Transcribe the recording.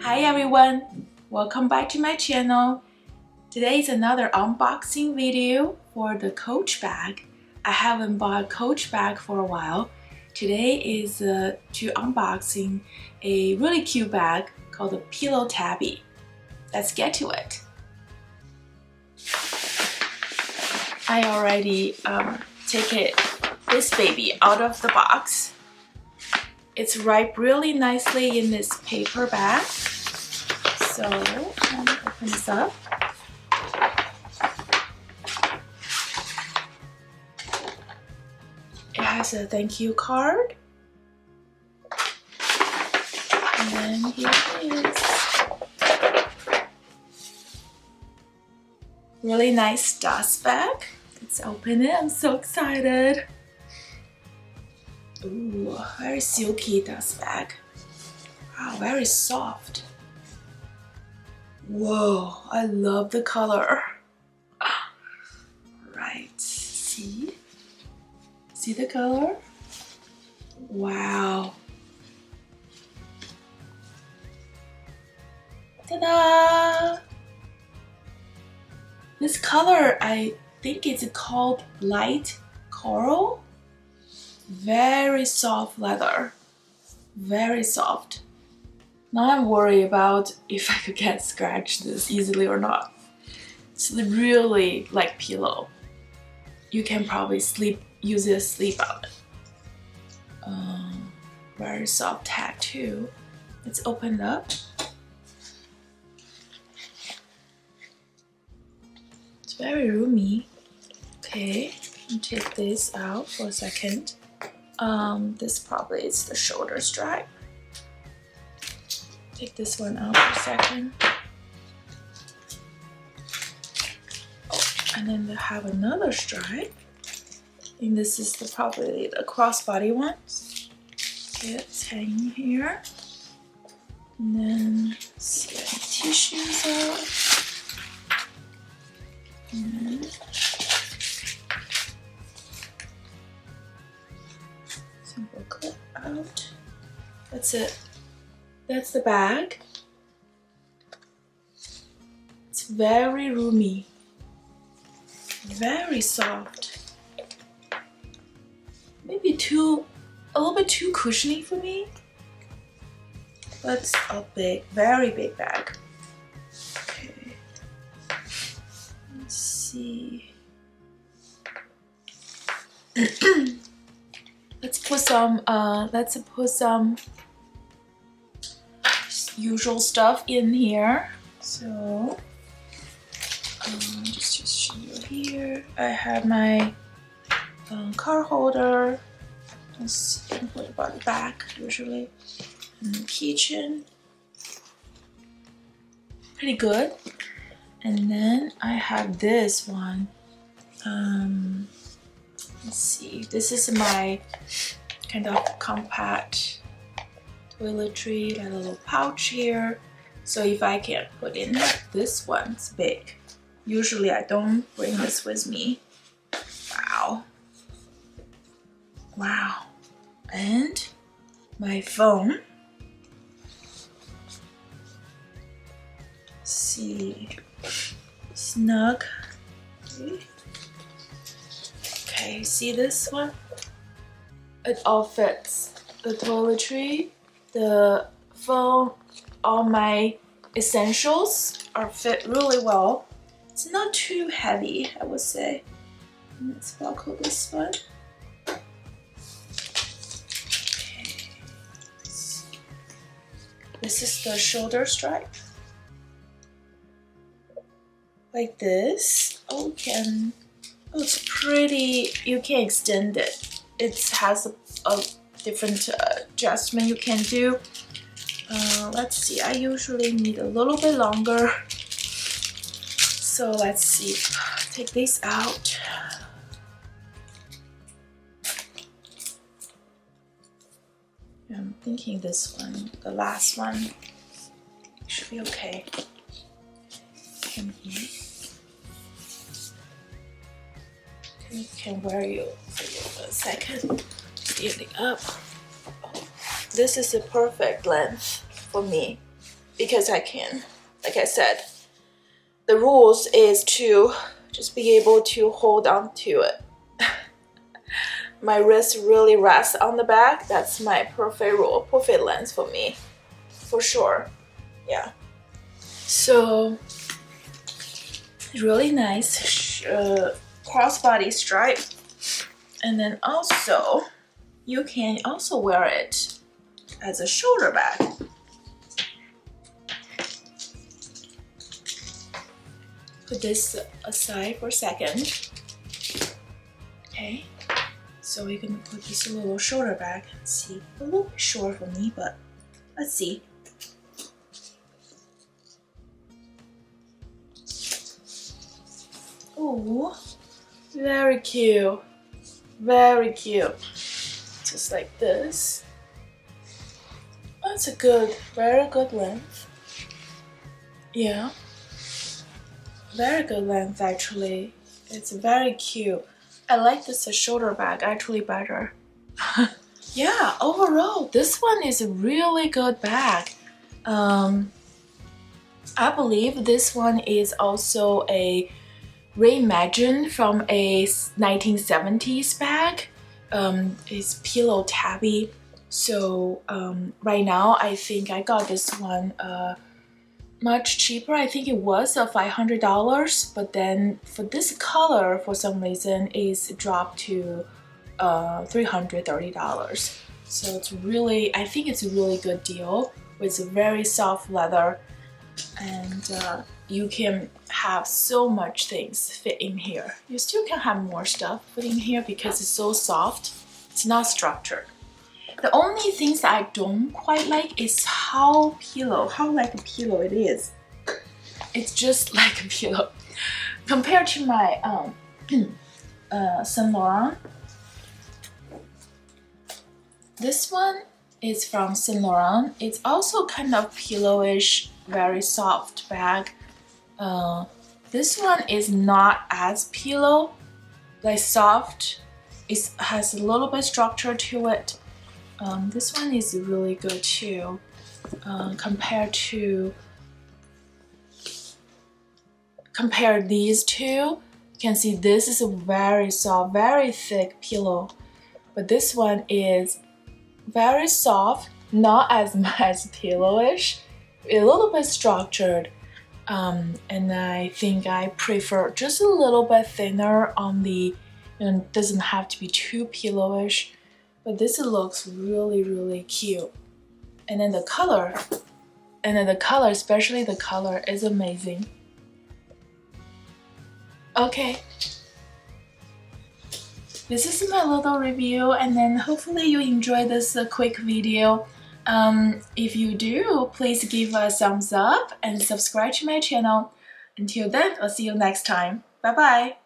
Hi everyone, welcome back to my channel. Today is another unboxing video for the Coach bag. I haven't bought a Coach bag for a while. Today is to unboxing a really cute bag called the Pillow Tabby. Let's get to it. I already take this baby out of the box. It's wrapped really nicely in this paper bag. So I'm gonna open this up. It has a thank you card. And then here it is. Really nice dust bag. Let's open it. I'm so excited. Ooh, very silky dust bag. Wow, very soft. Whoa, I love the color. Right, see the color? Wow. Ta-da! This color, I think it's called light coral. Very soft leather, very soft. Now I'm worried about if I could get scratched this easily or not. It's really like pillow. You can probably use it to sleep on it. Very soft tag too. Let's open it up. It's very roomy. Okay, I'll take this out for a second. This probably is the shoulder strap. Take this one out for a second. Oh, and then they have another stripe. I think this is probably the crossbody one. Okay, it's hanging here. And then see any tissues out. And then simple clip out. That's it. That's the bag. It's very roomy, very soft. Maybe a little bit too cushiony for me. But it's a very big bag. Okay. Let's see. Let's put some usual stuff in here. So just show you here. I have my card holder. Let's put it on the back usually. And the keychain. Pretty good. And then I have this one. Let's see. This is my kind of compact toiletry, like a little pouch here. So if I can put in this one's big. Usually I don't bring this with me. Wow. Wow. And my phone. Let's see. Snug. Okay, see this one? It all fits. The toiletry, the phone, all my essentials are fit really well. It's not too heavy, I would say. Let's buckle this one. Okay. This is the shoulder strap. Like this. Oh, it's pretty. You can extend it. It has a different adjustment you can do. Let's see, I usually need a little bit longer. So let's see, take this out. I'm thinking this one, the last one, should be okay. Can wear you for a second. Standing up. Oh, this is the perfect length for me. because I can. Like I said, the rules is to just be able to hold on to it. My wrist really rests on the back. That's my perfect rule, perfect length for me, for sure. Yeah. So really nice crossbody stripe, and then also you can also wear it as a shoulder bag. Put this aside for a second. Okay, so we're gonna put this little shoulder bag. Let's see, a little bit short for me, but let's see. Oh, very cute, very cute. Just like this. That's a good, very good length. Yeah, very good length actually. It's very cute. I like this shoulder bag actually better. Yeah, overall, this one is a really good bag. I believe this one is also a reimagined from a 1970s bag. It's pillow tabby. So right now I think I got this one much cheaper. I think it was $500, but then for this color for some reason it's dropped to $330. So it's really, I think it's a really good deal with very soft leather, and you can have so much things fit in here. You still can have more stuff fit in here because it's so soft. It's not structured. The only things that I don't quite like is how like a pillow it is. It's just like a pillow. Compared to my Saint Laurent. This one is from Saint Laurent. It's also kind of pillowish, very soft bag. This one is not as pillow, like soft. It has a little bit structure to it. This one is really good too. Compare these two, you can see this is a very soft, very thick pillow, but this one is very soft, not as much pillowish, a little bit structured, and I think I prefer just a little bit thinner on the, it doesn't have to be too pillowish, but this looks really, really cute. And then the color, especially the color, is amazing. Okay, this is my little review, and then hopefully you enjoy this quick video. If you do, please give a thumbs up and subscribe to my channel. Until then, I'll see you next time. Bye bye!